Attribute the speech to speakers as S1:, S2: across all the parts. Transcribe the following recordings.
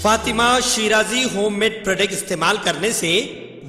S1: Fatima Shirazi homemade product इस्तेमाल करने से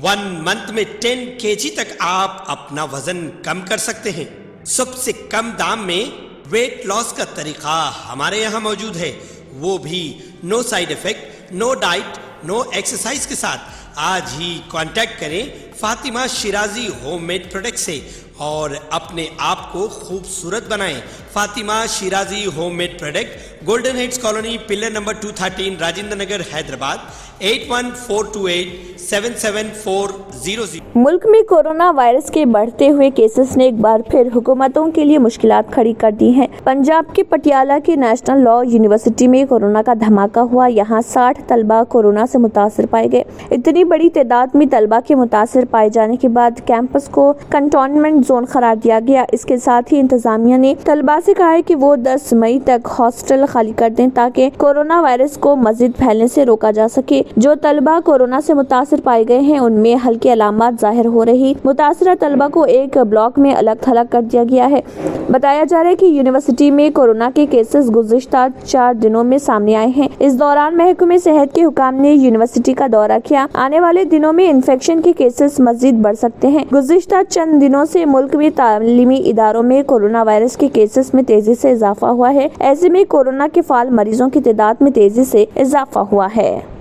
S1: 1 मंथ में 10 kg तक आप अपना वजन कम कर सकते हैं। सबसे कम दाम में वेट लॉस का तरीका हमारे यहाँ मौजूद है, वो भी no side effect, no diet, no exercise के साथ। आज ही कांटेक्ट करें फातिमा शिराजी होममेड प्रोडक्ट से और अपने आप को खूबसूरत बनाएं। Fatima Shirazi homemade product, golden heads colony, pillar number 213, Rajendra Nagar, Hyderabad 8142877400।
S2: मुल्क में कोरोना वायरस के बढ़ते हुए केसेस ने एक बार फिर हुकूमतों के लिए मुश्किलात खड़ी कर दी हैं। पंजाब के पटियाला की नेशनल लॉ यूनिवर्सिटी में कोरोना का धमाका हुआ। यहाँ 60 तलबा कोरोना से मुतासर पाए गए। इतनी बड़ी तादाद में तलबा के मुतासर पाए जाने के बाद कैंपस को कंटेनमेंट जोन करार दिया गया। इसके साथ ही इंतजामिया ने तलबा से कहा है कि वो 10 मई तक हॉस्टल खाली कर दें ताकि कोरोना वायरस को मजीद फैलने से रोका जा सके। जो तलबा कोरोना से मुतासर पाए गए हैं उनमें हल्की अलामत जाहिर हो रही। मुतासरा तलबा को एक ब्लॉक में अलग थलग कर दिया गया है। बताया जा रहा है कि यूनिवर्सिटी में कोरोना के केसेस गुज़िश्ता 4 दिनों में सामने आए हैं। इस दौरान महकमे सेहत के हुकाम ने यूनिवर्सिटी का दौरा किया। आने वाले दिनों में इन्फेक्शन के केसेस मजीद बढ़ सकते हैं। गुज़िश्ता चंद दिनों से मुल्क में तालीमी इदारों में कोरोना वायरस के केसेस में तेजी से इजाफा हुआ है। ऐसे में कोरोना के फाल मरीजों की तादाद में तेजी से इजाफा हुआ है।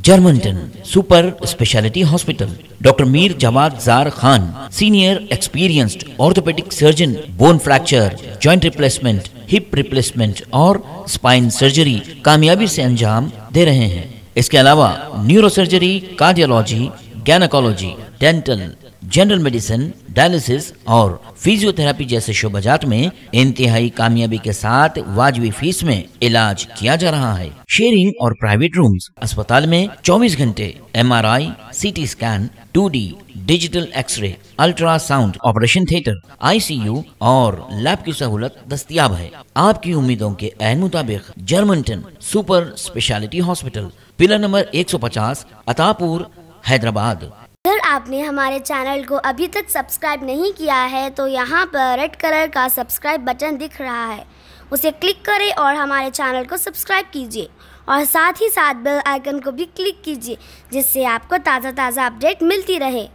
S3: Germanten super speciality hospital, doctor Mir Jawad Zar Khan, senior experienced orthopaedic surgeon, bone fracture, joint replacement, hip replacement और स्पाइन सर्जरी कामयाबी से अंजाम दे रहे हैं। इसके अलावा neuro surgery, cardiology, gynaecology, dental, general medicine, dialysis और फिजियोथेरेपी जैसे शोबाजात में इंतहाई कामयाबी के साथ वाजिबी फीस में इलाज किया जा रहा है। शेयरिंग और प्राइवेट रूम्स, अस्पताल में 24 घंटे MRI, CT scan, 2D digital X-ray, ultrasound, operation theatre, ICU और लैब की सहूलत दस्तयाब है। आपकी उम्मीदों के ऐन मुताबिक Germanten super speciality hospital, pillar number 150, Attapur, Hyderabad.
S4: अगर आपने हमारे चैनल को अभी तक सब्सक्राइब नहीं किया है तो यहाँ पर रेड कलर का सब्सक्राइब बटन दिख रहा है, उसे क्लिक करें और हमारे चैनल को सब्सक्राइब कीजिए और साथ ही साथ बेल आइकन को भी क्लिक कीजिए जिससे आपको ताज़ा अपडेट मिलती रहे।